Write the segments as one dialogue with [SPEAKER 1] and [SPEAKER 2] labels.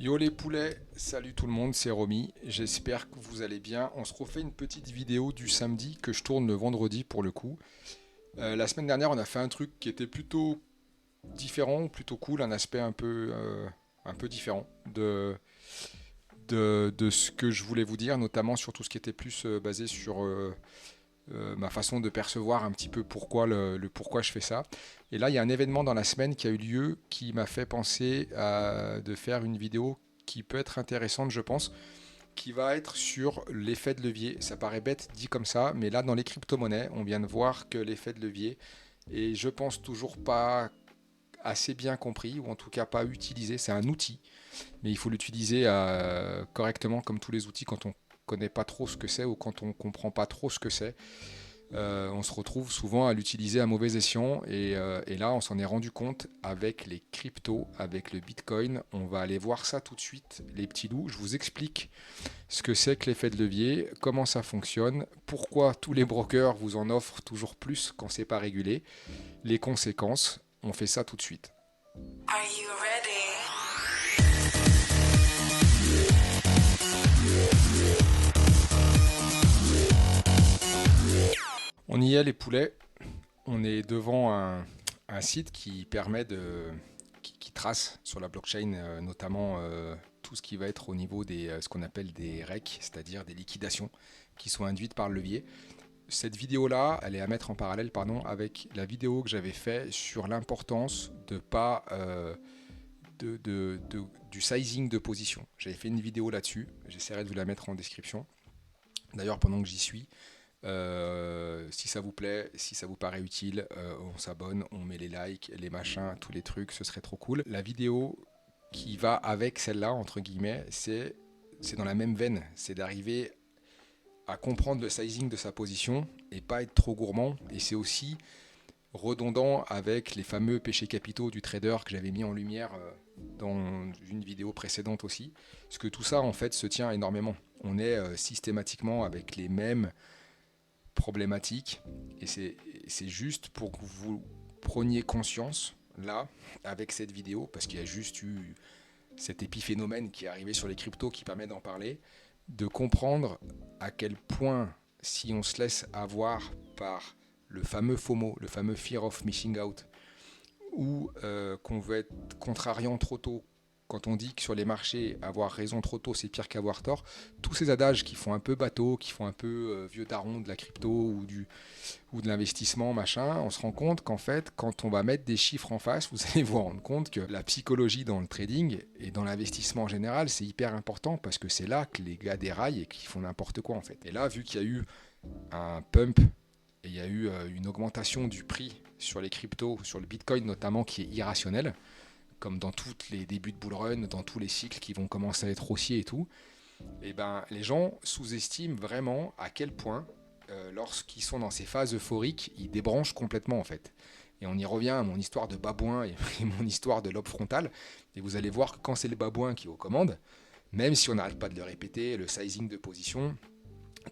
[SPEAKER 1] Yo les poulets, salut tout le monde, c'est Romy, j'espère que vous allez bien. On se refait une petite vidéo du samedi que je tourne le vendredi pour le coup. La semaine dernière on a fait un truc qui était plutôt différent, plutôt cool, un aspect un peu différent de ce que je voulais vous dire, notamment sur tout ce qui était plus basé sur ma façon de percevoir un petit peu pourquoi le pourquoi je fais ça. Et là, il y a un événement dans la semaine qui a eu lieu qui m'a fait penser de faire une vidéo qui peut être intéressante, je pense, qui va être sur l'effet de levier. Ça paraît bête dit comme ça, mais là, dans les crypto-monnaies, on vient de voir que l'effet de levier est, je pense, toujours pas assez bien compris, ou en tout cas pas utilisé. C'est un outil, mais il faut l'utiliser correctement comme tous les outils quand on connaît pas trop ce que c'est ou quand on comprend pas trop ce que c'est. On se retrouve souvent à l'utiliser à mauvais escient et là on s'en est rendu compte avec les cryptos, avec le Bitcoin. On va aller voir ça tout de suite les petits loups. Je vous explique ce que c'est que l'effet de levier, comment ça fonctionne, pourquoi tous les brokers vous en offrent toujours plus quand c'est pas régulé, les conséquences. On fait ça tout de suite.
[SPEAKER 2] Are you ready?
[SPEAKER 1] On y est les poulets, on est devant un site qui permet qui trace sur la blockchain notamment tout ce qui va être au niveau des ce qu'on appelle des REC, c'est-à-dire des liquidations qui sont induites par le levier. Cette vidéo-là, elle est à mettre en parallèle pardon, avec la vidéo que j'avais fait sur l'importance de pas du sizing de position. J'avais fait une vidéo là-dessus, j'essaierai de vous la mettre en description. D'ailleurs, pendant que j'y suis, si ça vous plaît, si ça vous paraît utile, on s'abonne, on met les likes, les machins, tous les trucs, ce serait trop cool. La vidéo qui va avec celle-là, entre guillemets, c'est dans la même veine, c'est d'arriver à comprendre le sizing de sa position et pas être trop gourmand. Et c'est aussi redondant avec les fameux péchés capitaux du trader que j'avais mis en lumière dans une vidéo précédente aussi. Parce que tout ça, en fait, se tient énormément. On est systématiquement avec les mêmes problématique et c'est juste pour que vous preniez conscience là avec cette vidéo parce qu'il y a juste eu cet épiphénomène qui est arrivé sur les cryptos qui permet d'en parler, de comprendre à quel point si on se laisse avoir par le fameux FOMO, le fameux Fear of Missing Out, ou qu'on veut être contrariant trop tôt, quand on dit que sur les marchés, avoir raison trop tôt, c'est pire qu'avoir tort, tous ces adages qui font un peu bateau, qui font un peu vieux daron de la crypto ou de l'investissement, machin, on se rend compte qu'en fait, quand on va mettre des chiffres en face, vous allez vous rendre compte que la psychologie dans le trading et dans l'investissement en général, c'est hyper important parce que c'est là que les gars déraillent et qu'ils font n'importe quoi en fait. Et là, vu qu'il y a eu un pump et il y a eu une augmentation du prix sur les cryptos, sur le Bitcoin notamment, qui est irrationnelle, comme dans tous les débuts de bull run, dans tous les cycles qui vont commencer à être haussiers et tout, et ben les gens sous-estiment vraiment à quel point, lorsqu'ils sont dans ces phases euphoriques, ils débranchent complètement en fait. Et on y revient à mon histoire de babouin et mon histoire de lobe frontal. Et vous allez voir que quand c'est le babouin qui est aux commandes, même si on n'arrête pas de le répéter, le sizing de position,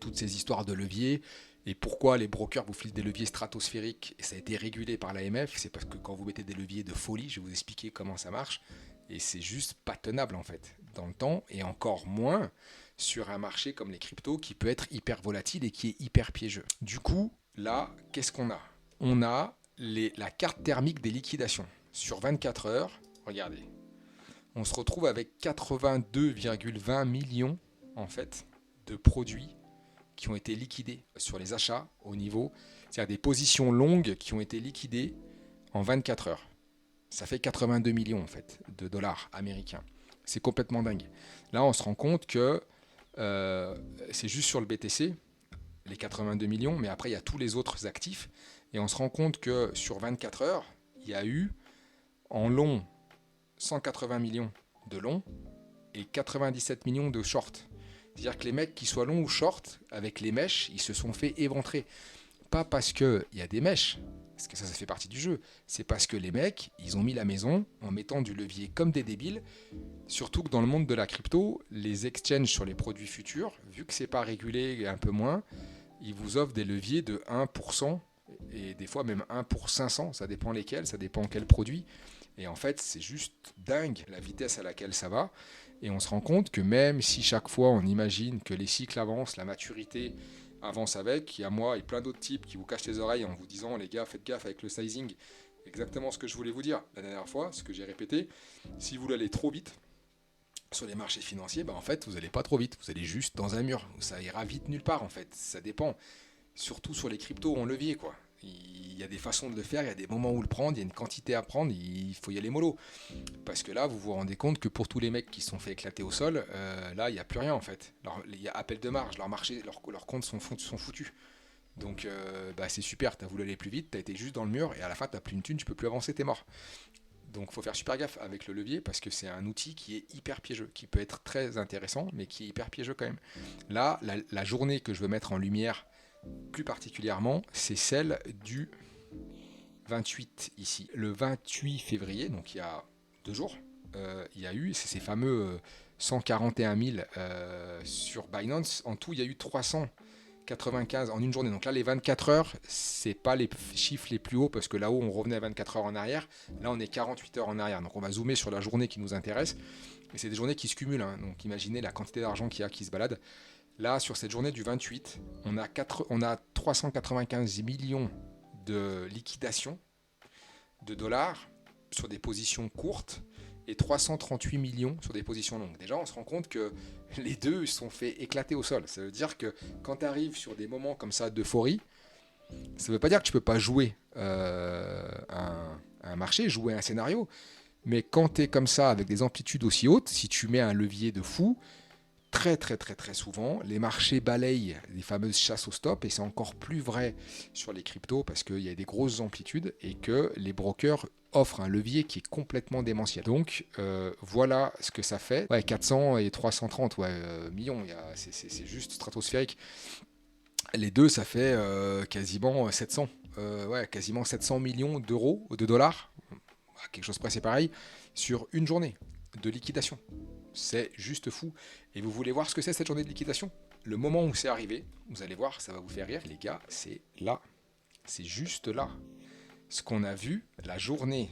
[SPEAKER 1] toutes ces histoires de leviers, et pourquoi les brokers vous filent des leviers stratosphériques, et ça a été régulé par l'AMF, c'est parce que quand vous mettez des leviers de folie, je vais vous expliquer comment ça marche, et c'est juste pas tenable en fait, dans le temps, et encore moins sur un marché comme les cryptos qui peut être hyper volatile et qui est hyper piégeux. Du coup, là, qu'est-ce qu'on a? On a la carte thermique des liquidations. Sur 24 heures, regardez, on se retrouve avec 82,20 millions en fait de produits qui ont été liquidés sur les achats au niveau, c'est-à-dire des positions longues qui ont été liquidées en 24 heures. Ça fait 82 millions en fait de dollars américains. C'est complètement dingue. Là, on se rend compte que c'est juste sur le BTC, les 82 millions, mais après, il y a tous les autres actifs. Et on se rend compte que sur 24 heures, il y a eu en long 180 millions de long et 97 millions de short. C'est-à-dire que les mecs qui soient longs ou short, avec les mèches, ils se sont fait éventrer. Pas parce qu'il y a des mèches, parce que ça fait partie du jeu. C'est parce que les mecs, ils ont mis la maison en mettant du levier comme des débiles. Surtout que dans le monde de la crypto, les exchanges sur les produits futurs, vu que c'est pas régulé et un peu moins, ils vous offrent des leviers de 1% et des fois même 1 pour 500, ça dépend lesquels, ça dépend quel produit. Et en fait, c'est juste dingue la vitesse à laquelle ça va. Et on se rend compte que même si chaque fois on imagine que les cycles avancent, la maturité avance avec, il y a moi et plein d'autres types qui vous cachent les oreilles en vous disant les gars, faites gaffe avec le sizing. Exactement ce que je voulais vous dire la dernière fois, ce que j'ai répété. Si vous voulez aller trop vite sur les marchés financiers, en fait, vous n'allez pas trop vite. Vous allez juste dans un mur. Ça ira vite nulle part en fait. Ça dépend. Surtout sur les cryptos en levier, quoi. Il y a des façons de le faire, il y a des moments où le prendre, il y a une quantité à prendre, il faut y aller mollo. Parce que là, vous vous rendez compte que pour tous les mecs qui se sont fait éclater au sol, là, il n'y a plus rien en fait. Il y a appel de marge, leurs comptes sont foutus. Donc c'est super, t'as voulu aller plus vite, t'as été juste dans le mur et à la fin t'as plus une thune, tu peux plus avancer, t'es mort. Donc faut faire super gaffe avec le levier parce que c'est un outil qui est hyper piégeux, qui peut être très intéressant mais qui est hyper piégeux quand même. Là, la journée que je veux mettre en lumière plus particulièrement, c'est celle du 28 ici. Le 28 février, donc il y a 2 jours, il y a eu ces fameux 141 000 sur Binance. En tout, il y a eu 395 en une journée. Donc là, les 24 heures, c'est pas les chiffres les plus hauts parce que là-haut, on revenait à 24 heures en arrière. Là, on est 48 heures en arrière. Donc on va zoomer sur la journée qui nous intéresse. Et c'est des journées qui se cumulent. Hein. Donc imaginez la quantité d'argent qu'il y a qui se balade. Là, sur cette journée du 28, on a 395 millions de liquidations de dollars sur des positions courtes et 338 millions sur des positions longues. Déjà, on se rend compte que les deux se sont fait éclater au sol. Ça veut dire que quand tu arrives sur des moments comme ça d'euphorie, ça ne veut pas dire que tu ne peux pas jouer un marché, jouer un scénario. Mais quand tu es comme ça, avec des amplitudes aussi hautes, si tu mets un levier de fou, très très très très souvent, les marchés balayent les fameuses chasses au stop et c'est encore plus vrai sur les cryptos parce qu'il y a des grosses amplitudes et que les brokers offrent un levier qui est complètement démentiel. Donc voilà ce que ça fait. Ouais, 400 et 330 millions, c'est juste stratosphérique. Les deux, ça fait quasiment 700. Quasiment 700 millions d'euros, de dollars, quelque chose près c'est pareil, sur une journée de liquidation. C'est juste fou. Et vous voulez voir ce que c'est cette journée de liquidation? Le moment où c'est arrivé, vous allez voir, ça va vous faire rire, les gars, c'est là. C'est juste là. Ce qu'on a vu, la journée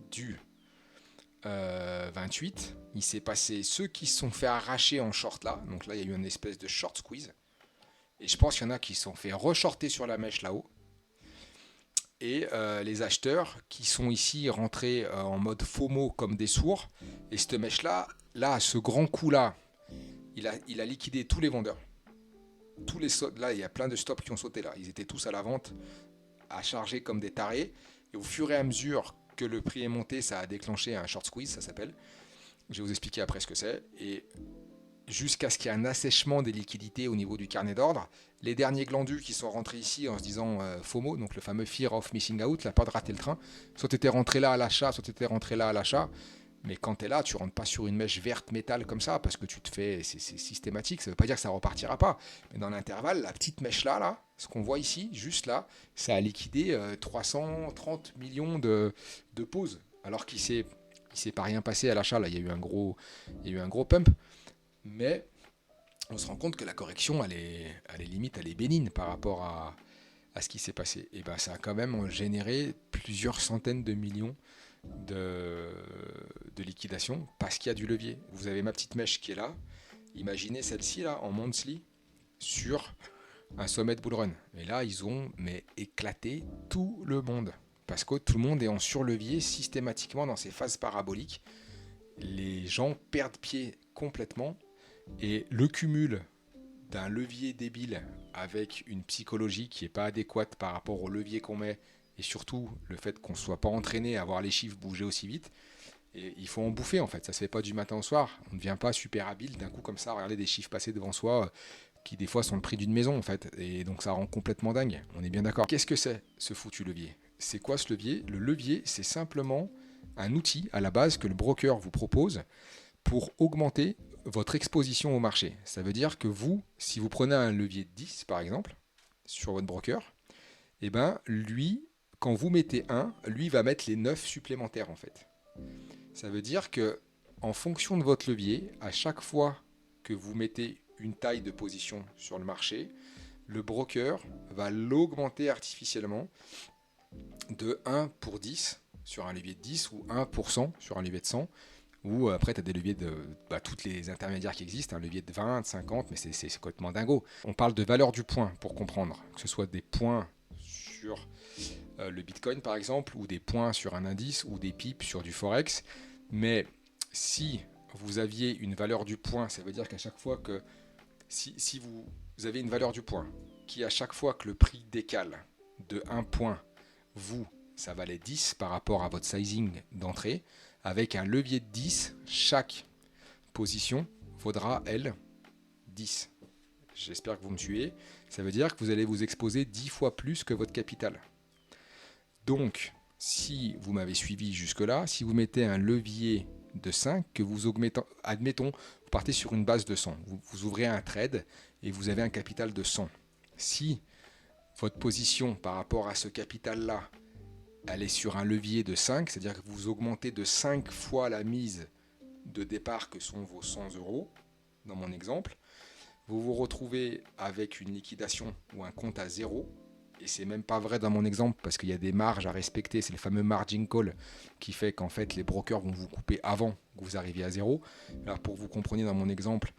[SPEAKER 1] du 28, il s'est passé ceux qui se sont fait arracher en short là. Donc là, il y a eu une espèce de short squeeze. Et je pense qu'il y en a qui se sont fait reshorter sur la mèche là-haut. Et les acheteurs qui sont ici rentrés en mode FOMO comme des sourds. Et cette mèche-là, là, ce grand coup-là, il a liquidé tous les vendeurs. Là, il y a plein de stops qui ont sauté là. Ils étaient tous à la vente, à charger comme des tarés. Et au fur et à mesure que le prix est monté, ça a déclenché un short squeeze, ça s'appelle. Je vais vous expliquer après ce que c'est. Et jusqu'à ce qu'il y ait un assèchement des liquidités au niveau du carnet d'ordre. Les derniers glandus qui sont rentrés ici en se disant FOMO, donc le fameux Fear of Missing Out, la peur de rater le train, soit tu étais rentré là à l'achat, soit tu étais rentré là à l'achat. Mais quand tu es là, tu rentres pas sur une mèche verte métal comme ça, parce que tu te fais, c'est systématique, ça veut pas dire que ça repartira pas. Mais dans l'intervalle, la petite mèche là, ce qu'on voit ici, juste là, ça a liquidé 330 millions de pauses. Alors qu'il s'est pas rien passé à l'achat, là, il y a eu un gros pump. Mais on se rend compte que la correction, elle est limite, elle est bénigne par rapport à ce qui s'est passé. Et ça a quand même généré plusieurs centaines de millions de liquidation parce qu'il y a du levier. Vous avez ma petite mèche qui est là. Imaginez celle-ci là en monthly sur un sommet de bull run. Et là, ils ont éclaté tout le monde parce que tout le monde est en surlevier systématiquement dans ces phases paraboliques. Les gens perdent pied complètement. Et le cumul d'un levier débile avec une psychologie qui n'est pas adéquate par rapport au levier qu'on met, et surtout le fait qu'on ne soit pas entraîné à voir les chiffres bouger aussi vite, et il faut en bouffer en fait, ça ne se fait pas du matin au soir, on ne devient pas super habile d'un coup comme ça, regarder des chiffres passer devant soi qui des fois sont le prix d'une maison en fait, et donc ça rend complètement dingue, on est bien d'accord. Qu'est-ce que c'est ce foutu levier? C'est quoi ce levier? Le levier, c'est simplement un outil à la base que le broker vous propose pour augmenter votre exposition au marché. Ça veut dire que vous, si vous prenez un levier de 10 par exemple, sur votre broker, lui, quand vous mettez 1, lui va mettre les 9 supplémentaires en fait. Ça veut dire que en fonction de votre levier, à chaque fois que vous mettez une taille de position sur le marché, le broker va l'augmenter artificiellement de 1 pour 10 sur un levier de 10 ou 1% sur un levier de 100. Ou après, tu as des leviers de toutes les intermédiaires qui existent, un levier de 20, de 50, mais c'est complètement dingo. On parle de valeur du point pour comprendre, que ce soit des points sur le Bitcoin par exemple, ou des points sur un indice, ou des pips sur du Forex. Mais si vous aviez une valeur du point, ça veut dire qu'à chaque fois que, si vous avez une valeur du point, qui à chaque fois que le prix décale de 1 point, ça valait 10 par rapport à votre sizing d'entrée, avec un levier de 10, chaque position vaudra, elle, 10. J'espère que vous me suivez. Ça veut dire que vous allez vous exposer 10 fois plus que votre capital. Donc, si vous m'avez suivi jusque-là, si vous mettez un levier de 5, que vous augmentez, admettons, vous partez sur une base de 100, vous ouvrez un trade et vous avez un capital de 100. Si votre position par rapport à ce capital-là, elle est sur un levier de 5, c'est-à-dire que vous augmentez de 5 fois la mise de départ que sont vos 100 euros, dans mon exemple, vous vous retrouvez avec une liquidation ou un compte à zéro, et c'est même pas vrai dans mon exemple parce qu'il y a des marges à respecter, c'est le fameux margin call qui fait qu'en fait les brokers vont vous couper avant que vous arriviez à zéro. Alors pour que vous compreniez dans mon exemple,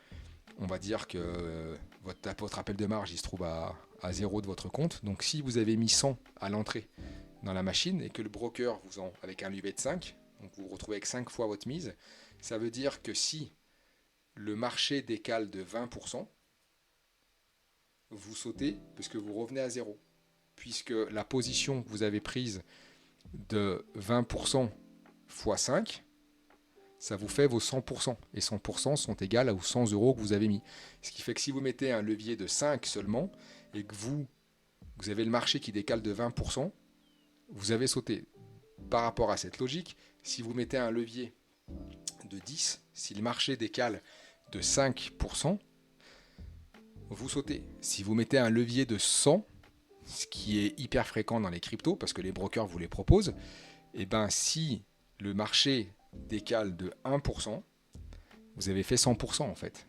[SPEAKER 1] on va dire que votre appel de marge il se trouve à zéro de votre compte, donc si vous avez mis 100 à l'entrée dans la machine et que le broker vous en avec un levier de 5, donc vous vous retrouvez avec 5 fois votre mise, ça veut dire que si le marché décale de 20%, vous sautez puisque vous revenez à zéro. Puisque la position que vous avez prise de 20% x 5, ça vous fait vos 100%. Et 100% sont égales aux 100 euros que vous avez mis. Ce qui fait que si vous mettez un levier de 5 seulement et que vous avez le marché qui décale de 20%, vous avez sauté. Par rapport à cette logique, si vous mettez un levier de 10, si le marché décale de 5%, vous sautez. Si vous mettez un levier de 100, ce qui est hyper fréquent dans les cryptos, parce que les brokers vous les proposent, et ben si le marché décale de 1%, vous avez fait 100% en fait.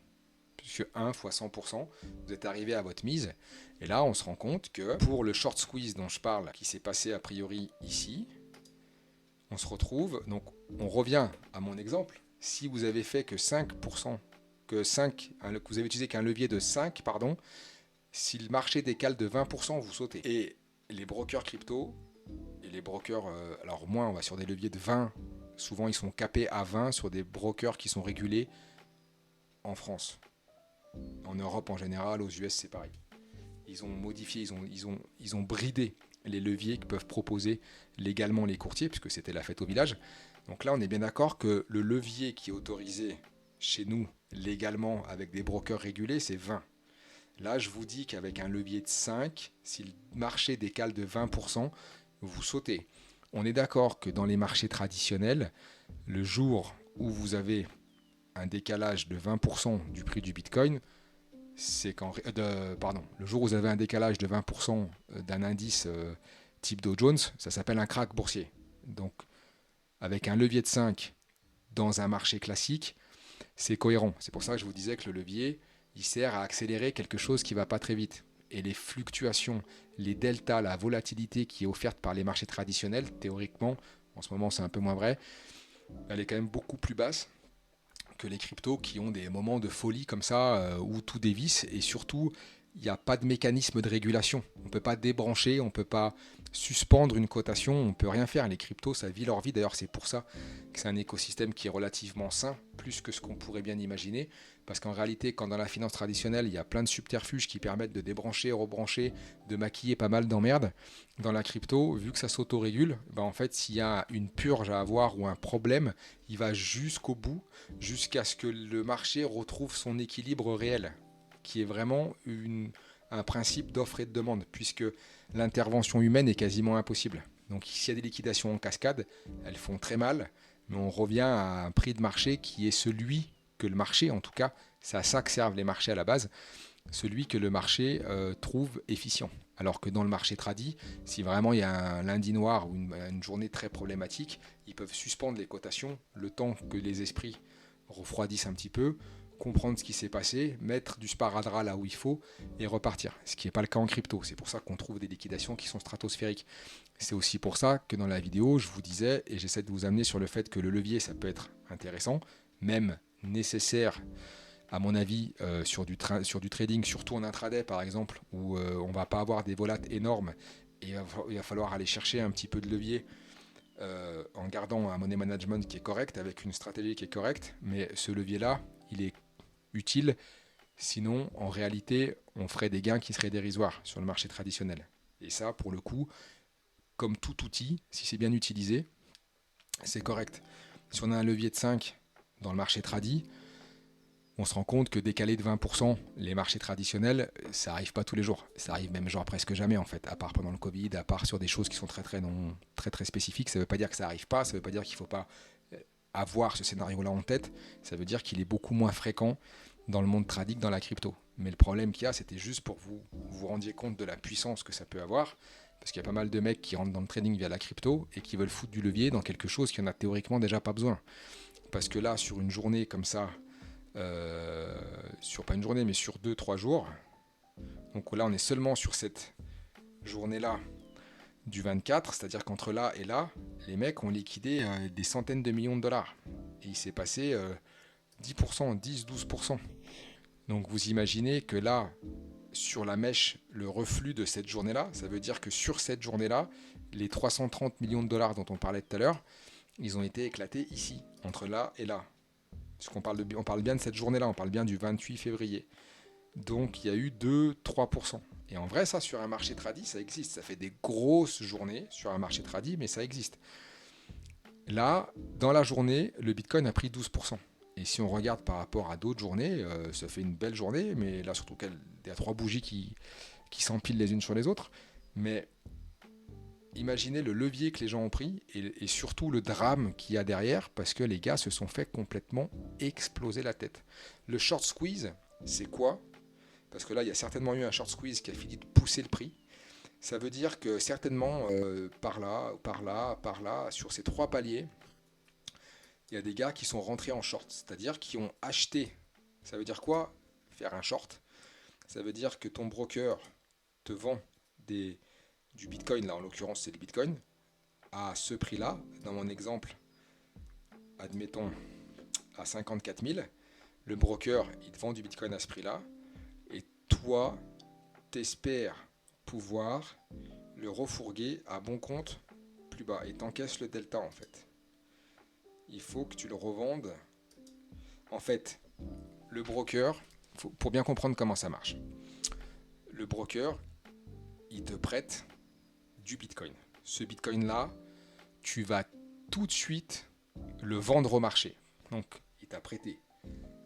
[SPEAKER 1] Puisque 1 fois 100%, vous êtes arrivé à votre mise. Et là, on se rend compte que pour le short squeeze dont je parle, qui s'est passé a priori ici, on se retrouve, donc on revient à mon exemple, si vous avez fait que 5%, que vous avez utilisé qu'un levier de 5, pardon, si le marché décale de 20%, vous sautez. Et les brokers crypto, et les brokers, alors moins, on va sur des leviers de 20, souvent ils sont capés à 20 sur des brokers qui sont régulés en France. En Europe en général, aux US c'est pareil. Ils ont modifié, ils ont bridé les leviers que peuvent proposer légalement les courtiers, puisque c'était la fête au village. Donc là, on est bien d'accord que le levier qui est autorisé chez nous légalement avec des brokers régulés, c'est 20. Là, je vous dis qu'avec un levier de 5, si le marché décale de 20%, vous sautez. On est d'accord que dans les marchés traditionnels, le jour où vous avez un décalage de 20% du prix du Bitcoin, le jour où vous avez un décalage de 20% d'un indice type Dow Jones, ça s'appelle un krach boursier. Donc, avec un levier de 5 dans un marché classique, c'est cohérent. C'est pour ça que je vous disais que le levier, il sert à accélérer quelque chose qui ne va pas très vite. Et les fluctuations, les deltas, la volatilité qui est offerte par les marchés traditionnels, théoriquement, en ce moment c'est un peu moins vrai, elle est quand même beaucoup plus basse que les cryptos qui ont des moments de folie comme ça où tout dévisse et surtout il n'y a pas de mécanisme de régulation. On ne peut pas débrancher, on ne peut pas suspendre une cotation, on ne peut rien faire. Les cryptos, ça vit leur vie. D'ailleurs, c'est pour ça que c'est un écosystème qui est relativement sain, plus que ce qu'on pourrait bien imaginer. Parce qu'en réalité, quand dans la finance traditionnelle, il y a plein de subterfuges qui permettent de débrancher, rebrancher, de maquiller pas mal d'emmerdes, dans la crypto, vu que ça s'autorégule, en fait, s'il y a une purge à avoir ou un problème, il va jusqu'au bout, jusqu'à ce que le marché retrouve son équilibre réel, qui est vraiment un principe d'offre et de demande, puisque l'intervention humaine est quasiment impossible. Donc s'il y a des liquidations en cascade, elles font très mal, mais on revient à un prix de marché qui est celui que le marché, en tout cas, c'est à ça que servent les marchés à la base, celui que le marché trouve efficient. Alors que dans le marché tradi, si vraiment il y a un lundi noir ou une journée très problématique, ils peuvent suspendre les cotations le temps que les esprits refroidissent un petit peu, comprendre ce qui s'est passé, mettre du sparadrap là où il faut et repartir. Ce qui n'est pas le cas en crypto. C'est pour ça qu'on trouve des liquidations qui sont stratosphériques. C'est aussi pour ça que dans la vidéo, je vous disais, et j'essaie de vous amener sur le fait que le levier, ça peut être intéressant, même nécessaire, à mon avis, sur du trading, surtout en intraday par exemple, où on ne va pas avoir des volates énormes et il va falloir aller chercher un petit peu de levier en gardant un money management qui est correct, avec une stratégie qui est correcte, mais ce levier-là, il est utile, sinon en réalité on ferait des gains qui seraient dérisoires sur le marché traditionnel. Et ça, pour le coup, comme tout outil, si c'est bien utilisé, c'est correct. Si on a un levier de 5 dans le marché tradi, on se rend compte que décaler de 20% les marchés traditionnels, ça arrive pas tous les jours. Ça arrive même genre presque jamais en fait, à part pendant le Covid, à part sur des choses qui sont très spécifiques. Ça veut pas dire que ça arrive pas, ça veut pas dire qu'il faut pas avoir ce scénario-là en tête. Ça veut dire qu'il est beaucoup moins fréquent dans le monde trading, dans la crypto. Mais le problème qu'il y a, c'était juste pour vous rendiez compte de la puissance que ça peut avoir, parce qu'il y a pas mal de mecs qui rentrent dans le trading via la crypto et qui veulent foutre du levier dans quelque chose qui en a théoriquement déjà pas besoin. Parce que là, sur une journée comme ça, sur pas une journée mais sur 2-3 jours, donc là on est seulement sur cette journée là du 24, c'est-à-dire qu'entre là et là les mecs ont liquidé des centaines de millions de dollars et il s'est passé 10%, 10-12%. Donc vous imaginez que là sur la mèche, le reflux de cette journée là, ça veut dire que sur cette journée là les 330 millions de dollars dont on parlait tout à l'heure, ils ont été éclatés ici, entre là et là. Parce qu'on on parle bien de cette journée-là, on parle bien du 28 février. Donc il y a eu 2-3%. Et en vrai, ça, sur un marché tradi, ça existe. Ça fait des grosses journées sur un marché tradi, mais ça existe. Là, dans la journée, le Bitcoin a pris 12%. Et si on regarde par rapport à d'autres journées, ça fait une belle journée, mais là, surtout qu'il y a 3 bougies qui s'empilent les unes sur les autres. Mais imaginez le levier que les gens ont pris et surtout le drame qu'il y a derrière, parce que les gars se sont fait complètement exploser la tête. Le short squeeze, c'est quoi? Parce que là, il y a certainement eu un short squeeze qui a fini de pousser le prix. Ça veut dire que certainement, par là, sur ces 3 paliers, il y a des gars qui sont rentrés en short, c'est-à-dire qui ont acheté. Ça veut dire quoi? Faire un short. Ça veut dire que ton broker te vend du Bitcoin, là en l'occurrence c'est le Bitcoin, à ce prix-là, dans mon exemple, admettons à 54 000, le broker il te vend du Bitcoin à ce prix-là, et toi, t'espères pouvoir le refourguer à bon compte plus bas, et t'encaisses le delta en fait. Il faut que tu le revendes. En fait, le broker, pour bien comprendre comment ça marche, le broker, il te prête du Bitcoin. Ce Bitcoin-là, tu vas tout de suite le vendre au marché. Donc, il t'a prêté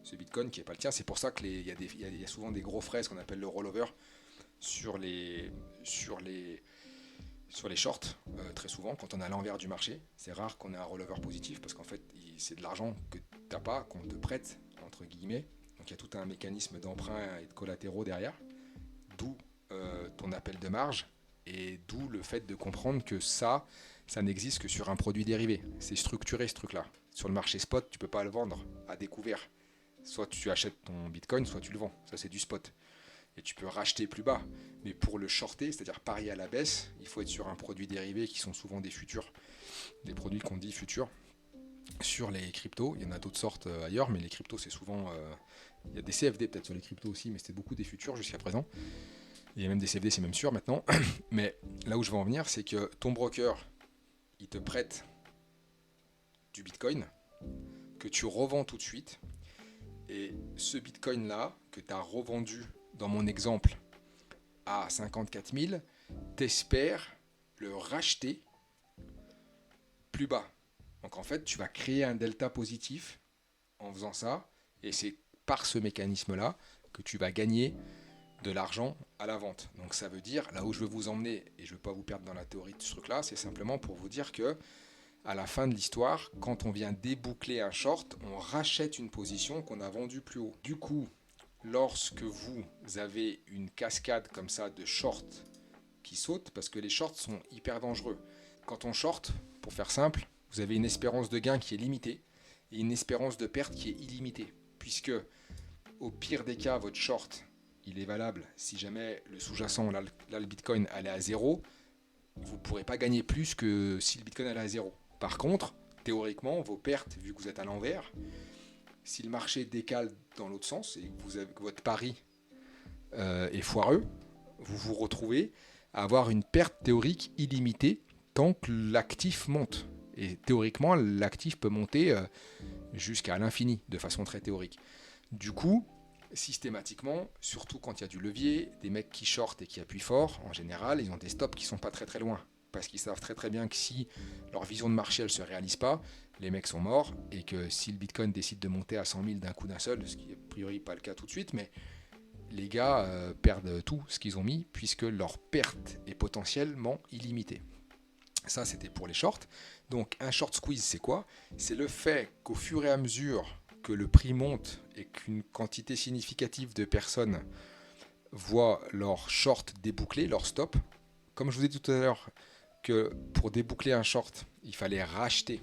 [SPEAKER 1] ce Bitcoin qui n'est pas le tien. C'est pour ça qu'il y a souvent des gros frais, ce qu'on appelle le rollover, sur les shorts. Très souvent, quand on est à l'envers du marché, c'est rare qu'on ait un rollover positif parce qu'en fait, c'est de l'argent que tu n'as pas, qu'on te prête, entre guillemets. Donc, il y a tout un mécanisme d'emprunt et de collatéraux derrière. D'où ton appel de marge. Et d'où le fait de comprendre que ça n'existe que sur un produit dérivé. C'est structuré ce truc-là. Sur le marché spot, tu peux pas le vendre à découvert. Soit tu achètes ton Bitcoin, soit tu le vends. Ça, c'est du spot. Et tu peux racheter plus bas. Mais pour le shorter, c'est-à-dire parier à la baisse, il faut être sur un produit dérivé qui sont souvent des futurs. Des produits qu'on dit futurs. Sur les cryptos, il y en a d'autres sortes ailleurs, mais les cryptos, c'est souvent... il y a des CFD peut-être sur les cryptos aussi, mais c'était beaucoup des futurs jusqu'à présent. Il y a même des CFD, c'est même sûr maintenant. Mais là où je veux en venir, c'est que ton broker, il te prête du Bitcoin que tu revends tout de suite. Et ce Bitcoin-là, que tu as revendu, dans mon exemple, à 54 000, t'espères le racheter plus bas. Donc en fait, tu vas créer un delta positif en faisant ça. Et c'est par ce mécanisme-là que tu vas gagner de l'argent à la vente. Donc ça veut dire, là où je veux vous emmener, et je ne veux pas vous perdre dans la théorie de ce truc-là, c'est simplement pour vous dire que à la fin de l'histoire, quand on vient déboucler un short, on rachète une position qu'on a vendue plus haut. Du coup, lorsque vous avez une cascade comme ça de shorts qui sautent, parce que les shorts sont hyper dangereux. Quand on short, pour faire simple, vous avez une espérance de gain qui est limitée et une espérance de perte qui est illimitée, puisque au pire des cas, votre short, il est valable. Si jamais le sous-jacent, là le Bitcoin, allait à zéro, vous ne pourrez pas gagner plus que si le Bitcoin allait à zéro. Par contre, théoriquement, vos pertes, vu que vous êtes à l'envers, si le marché décale dans l'autre sens et que votre pari est foireux, vous vous retrouvez à avoir une perte théorique illimitée tant que l'actif monte. Et théoriquement, l'actif peut monter jusqu'à l'infini, de façon très théorique. Du coup, systématiquement, surtout quand il y a du levier, des mecs qui shortent et qui appuient fort, en général, ils ont des stops qui sont pas très très loin. Parce qu'ils savent très très bien que si leur vision de marché ne se réalise pas, les mecs sont morts, et que si le Bitcoin décide de monter à 100 000 d'un coup d'un seul, ce qui n'est a priori pas le cas tout de suite, mais les gars perdent tout ce qu'ils ont mis, puisque leur perte est potentiellement illimitée. Ça, c'était pour les shorts. Donc, un short squeeze, c'est quoi? C'est le fait qu'au fur et à mesure que le prix monte et qu'une quantité significative de personnes voient leur short déboucler, leur stop. Comme je vous ai dit tout à l'heure, que pour déboucler un short, il fallait racheter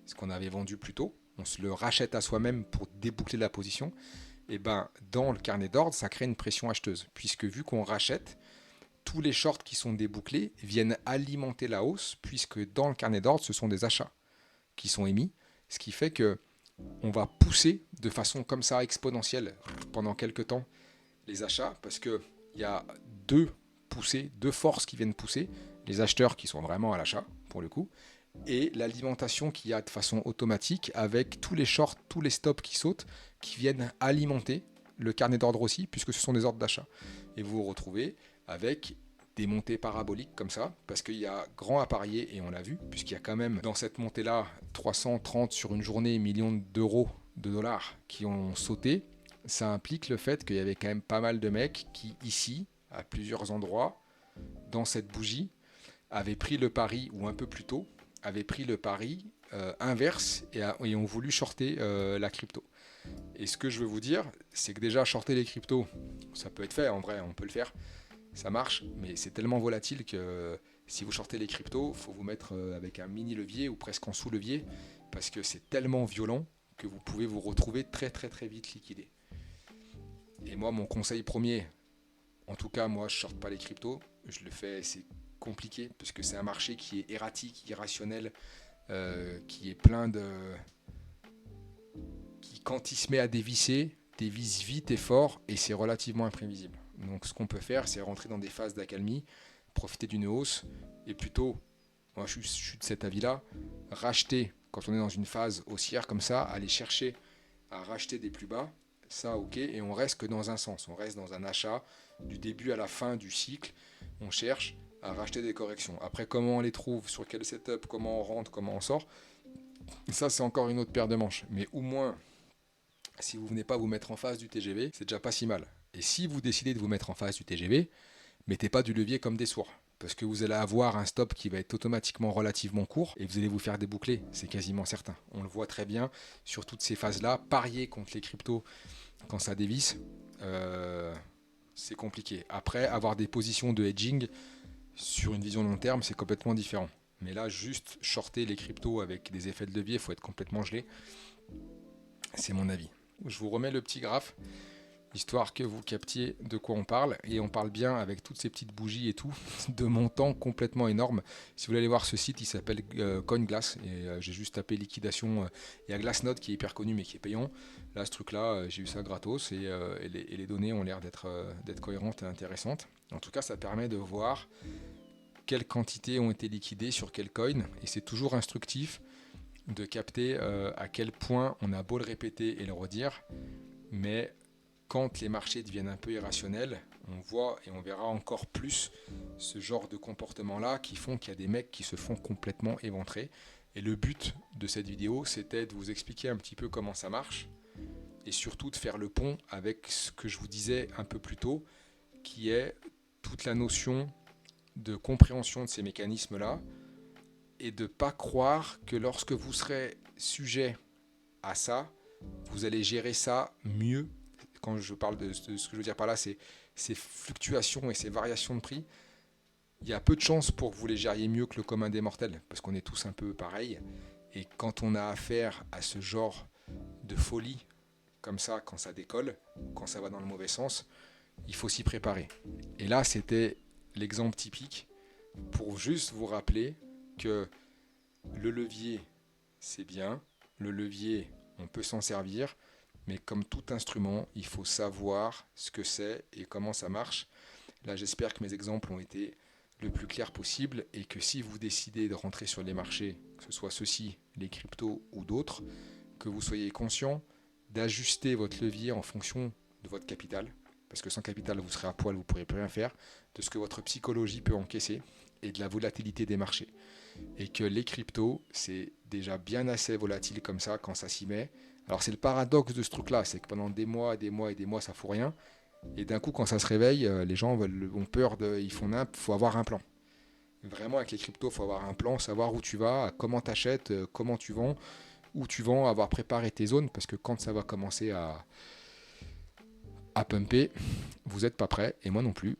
[SPEAKER 1] ce qu'on avait vendu plus tôt. On se le rachète à soi-même pour déboucler la position. Et ben, dans le carnet d'ordre, ça crée une pression acheteuse. Puisque vu qu'on rachète, tous les shorts qui sont débouclés viennent alimenter la hausse, puisque dans le carnet d'ordre, ce sont des achats qui sont émis. Ce qui fait que on va pousser de façon comme ça exponentielle pendant quelques temps les achats, parce qu'il y a deux forces qui viennent pousser, les acheteurs qui sont vraiment à l'achat pour le coup, et l'alimentation qu'il y a de façon automatique avec tous les shorts, tous les stops qui sautent, qui viennent alimenter le carnet d'ordre aussi, puisque ce sont des ordres d'achat. Et vous vous retrouvez avec des montées paraboliques comme ça, parce qu'il y a grand à parier, et on l'a vu, puisqu'il y a quand même dans cette montée-là 330 sur une journée millions d'euros, de dollars qui ont sauté. Ça implique le fait qu'il y avait quand même pas mal de mecs qui, ici, à plusieurs endroits, dans cette bougie, avaient pris le pari, ou un peu plus tôt, avaient pris le pari inverse et ont voulu shorter la crypto. Et ce que je veux vous dire, c'est que déjà, shorter les cryptos, ça peut être fait, en vrai, on peut le faire, ça marche, mais c'est tellement volatile que si vous shortez les cryptos, il faut vous mettre avec un mini levier ou presque en sous-levier, parce que c'est tellement violent que vous pouvez vous retrouver très très très vite liquidé. Et moi, mon conseil premier, en tout cas, moi, je ne shorte pas les cryptos, je le fais, c'est compliqué, parce que c'est un marché qui est erratique, irrationnel, qui est plein de... qui, quand il se met à dévisser, dévisse vite et fort, et c'est relativement imprévisible. Donc ce qu'on peut faire, c'est rentrer dans des phases d'accalmie, profiter d'une hausse, et plutôt, moi je suis de cet avis-là, racheter, quand on est dans une phase haussière comme ça, aller chercher à racheter des plus bas, ça ok, et on reste que dans un sens, on reste dans un achat, du début à la fin du cycle, on cherche à racheter des corrections. Après, comment on les trouve, sur quel setup, comment on rentre, comment on sort, ça c'est encore une autre paire de manches, mais au moins, si vous venez pas vous mettre en face du TGV, c'est déjà pas si mal. Et si vous décidez de vous mettre en face du TGV, mettez pas du levier comme des sourds. Parce que vous allez avoir un stop qui va être automatiquement relativement court et vous allez vous faire déboucler, c'est quasiment certain. On le voit très bien sur toutes ces phases-là. Parier contre les cryptos quand ça dévisse, c'est compliqué. Après, avoir des positions de hedging sur une vision long terme, c'est complètement différent. Mais là, juste shorter les cryptos avec des effets de levier, il faut être complètement gelé. C'est mon avis. Je vous remets le petit graphe, histoire que vous captiez de quoi on parle. Et on parle bien avec toutes ces petites bougies et tout, de montants complètement énormes. Si vous voulez aller voir ce site, il s'appelle CoinGlass. Et j'ai juste tapé liquidation. Il y a Glassnode qui est hyper connu mais qui est payant. Là, ce truc-là, j'ai eu ça gratos. Et les données ont l'air d'être cohérentes et intéressantes. En tout cas, ça permet de voir quelles quantités ont été liquidées sur quel coin. Et c'est toujours instructif de capter à quel point on a beau le répéter et le redire, mais quand les marchés deviennent un peu irrationnels, on voit et on verra encore plus ce genre de comportement-là qui font qu'il y a des mecs qui se font complètement éventrer. Et le but de cette vidéo, c'était de vous expliquer un petit peu comment ça marche et surtout de faire le pont avec ce que je vous disais un peu plus tôt, qui est toute la notion de compréhension de ces mécanismes-là, et de ne pas croire que lorsque vous serez sujet à ça, vous allez gérer ça mieux. Quand je parle de ce que je veux dire par là, c'est ces fluctuations et ces variations de prix. Il y a peu de chances pour que vous les gériez mieux que le commun des mortels, parce qu'on est tous un peu pareils. Et quand on a affaire à ce genre de folie, comme ça quand ça décolle, ou quand ça va dans le mauvais sens, il faut s'y préparer. Et là, c'était l'exemple typique pour juste vous rappeler que le levier, c'est bien, le levier, on peut s'en servir, mais comme tout instrument, il faut savoir ce que c'est et comment ça marche. Là, j'espère que mes exemples ont été le plus clair possible et que si vous décidez de rentrer sur les marchés, que ce soit ceux-ci, les cryptos ou d'autres, que vous soyez conscient d'ajuster votre levier en fonction de votre capital, parce que sans capital, vous serez à poil, vous ne pourrez plus rien faire, de ce que votre psychologie peut encaisser et de la volatilité des marchés. Et que les cryptos, c'est déjà bien assez volatile comme ça quand ça s'y met. Alors c'est le paradoxe de ce truc-là, c'est que pendant des mois, des mois et des mois, ça ne fout rien. Et d'un coup, quand ça se réveille, les gens ont peur, il faut avoir un plan. Vraiment, avec les cryptos, il faut avoir un plan, savoir où tu vas, comment tu achètes, comment tu vends, où tu vends, avoir préparé tes zones, parce que quand ça va commencer à pumper, vous n'êtes pas prêt, et moi non plus.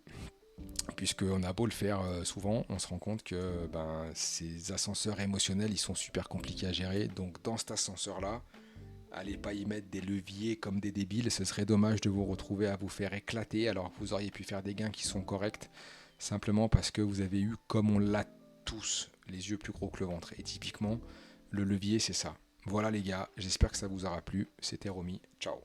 [SPEAKER 1] Puisqu'on a beau le faire souvent, on se rend compte que ces ascenseurs émotionnels, ils sont super compliqués à gérer. Donc dans cet ascenseur-là, allez pas y mettre des leviers comme des débiles, ce serait dommage de vous retrouver à vous faire éclater alors que vous auriez pu faire des gains qui sont corrects, simplement parce que vous avez eu, comme on l'a tous, les yeux plus gros que le ventre. Et typiquement, le levier, c'est ça. Voilà les gars, j'espère que ça vous aura plu. C'était Romy, ciao.